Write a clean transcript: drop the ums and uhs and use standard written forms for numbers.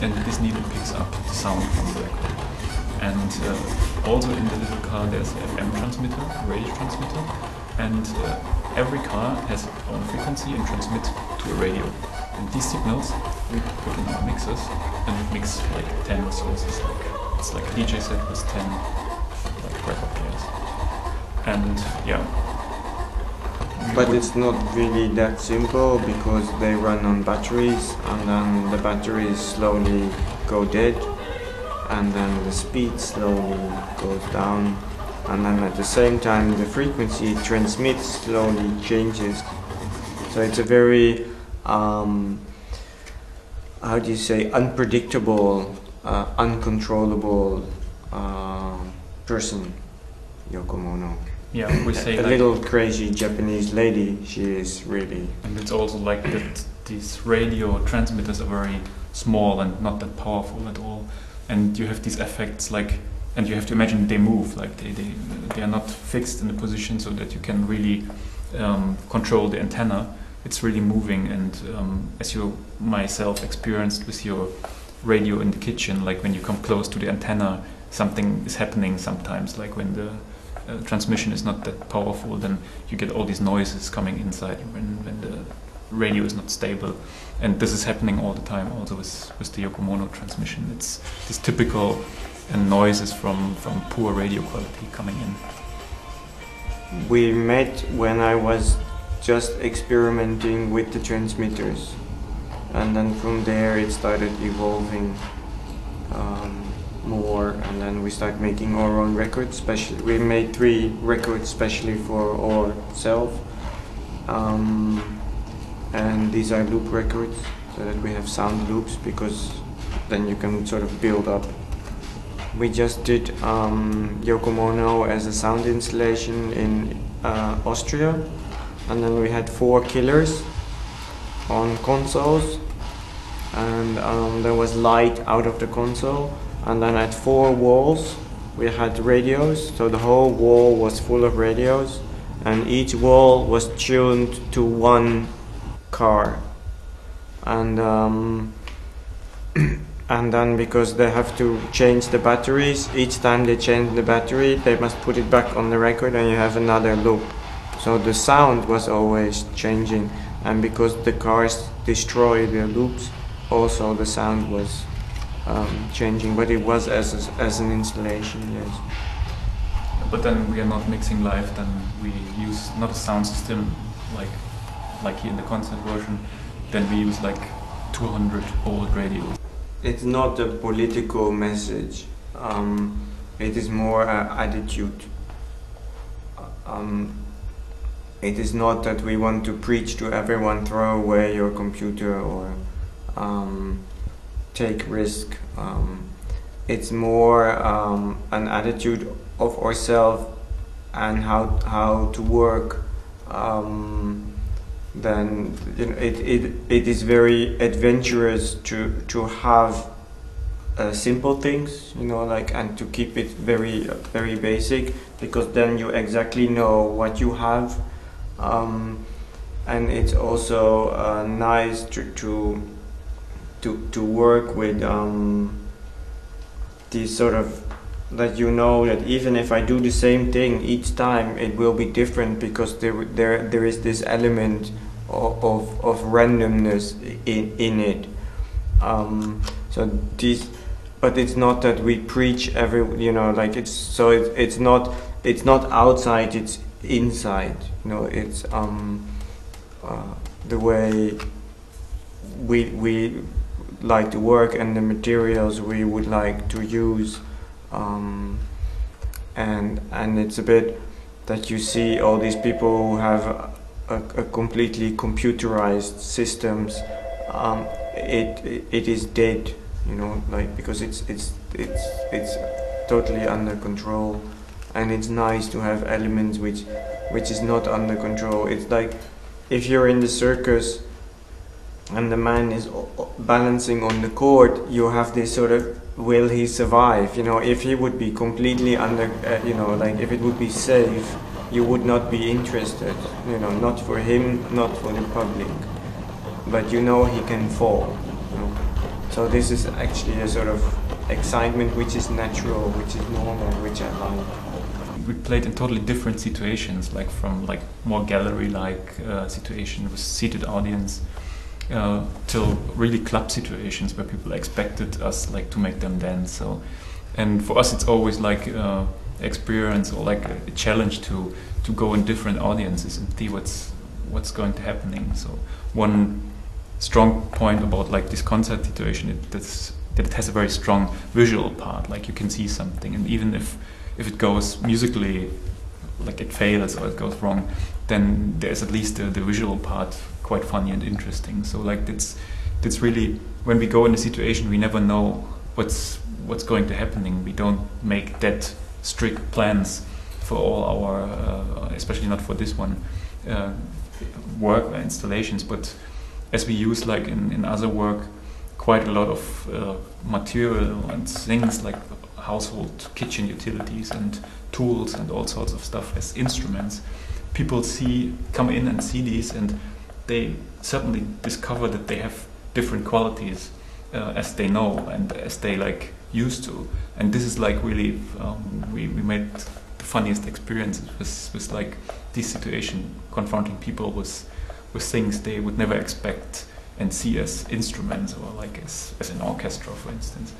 and this needle picks up the sound from the record. And also in the little car there's an FM transmitter, a radio transmitter, and every car has its own frequency and transmits to a radio. And these signals we put in our mixers and mix like 10 sources. It's like a DJ set with 10 like record players. And yeah. But it's not really that simple because they run on batteries and then the batteries slowly go dead and then the speed slowly goes down and then at the same time the frequency it transmits slowly changes. So it's a very, how do you say, unpredictable, uncontrollable person, Yokomono. Yeah, we say a little crazy Japanese lady, she is really. And it's also like that these radio transmitters are very small and not that powerful at all. And you have these effects like, and you have to imagine they move, like they are not fixed in a position so that you can really control the antenna. It's really moving, and as you myself experienced with your radio in the kitchen, like when you come close to the antenna, something is happening sometimes, like when the transmission is not that powerful, then you get all these noises coming inside when the radio is not stable. And this is happening all the time also with the Yokomono transmission. It's this typical noises from poor radio quality coming in. We met when I was just experimenting with the transmitters, and then from there it started evolving more, and then we started making our own records. We made 3 records especially for ourselves, and these are loop records so that we have sound loops, because then you can sort of build up. We just did Yokomono as a sound installation in Austria, and then we had 4 killers on consoles, and there was light out of the console, and then at 4 walls we had radios, so the whole wall was full of radios, and each wall was tuned to one car, and and then because they have to change the batteries, each time they change the battery they must put it back on the record and you have another loop. So the sound was always changing, and because the cars destroy the loops, also the sound was changing, but it was as an installation, yes. But then we are not mixing live, then we use not a sound system like here in the concert version, then we use like 200 old radios. It's not a political message, it is more attitude. It is not that we want to preach to everyone, throw away your computer or take risk. It's more an attitude of ourselves and how to work. Then you know, it is very adventurous to have simple things, you know, like, and to keep it very basic, because then you exactly know what you have, and it's also nice to work with these sort of, that you know that even if I do the same thing each time, it will be different, because there is this element of randomness in it. So these, but it's not that we preach every, you know, like it's not outside, it's inside, you know. It's the way we like to work and the materials we would like to use, and it's a bit that you see all these people who have a completely computerized systems. It is dead, you know, like, because it's totally under control, and it's nice to have elements which is not under control. It's like if you're in the circus and the man is balancing on the cord, you have this sort of, will he survive? You know, if he would be completely under, you know, like if it would be safe, you would not be interested, you know, not for him, not for the public, but you know he can fall, you know. So this is actually a sort of excitement which is natural, which is normal, which I like. We played in totally different situations, like from like more gallery-like situation with seated audience till really club situations where people expected us like to make them dance. So, and for us, it's always like experience or like a challenge to go in different audiences and see what's going to happening. So one strong point about like this concert situation that it has a very strong visual part. Like you can see something, and even if it goes musically, like it fails or it goes wrong, then there's at least the visual part quite funny and interesting. So like it's really, when we go in a situation, we never know what's going to happening. We don't make that strict plans for all our, especially not for this one, work or installations. But as we use like in other work, quite a lot of material and things like household kitchen utilities and tools and all sorts of stuff as instruments. People come in and see these, and they suddenly discover that they have different qualities as they know and as they like used to. And this is like really, we made the funniest experiences with like this situation, confronting people with things they would never expect and see as instruments or like as an orchestra, for instance.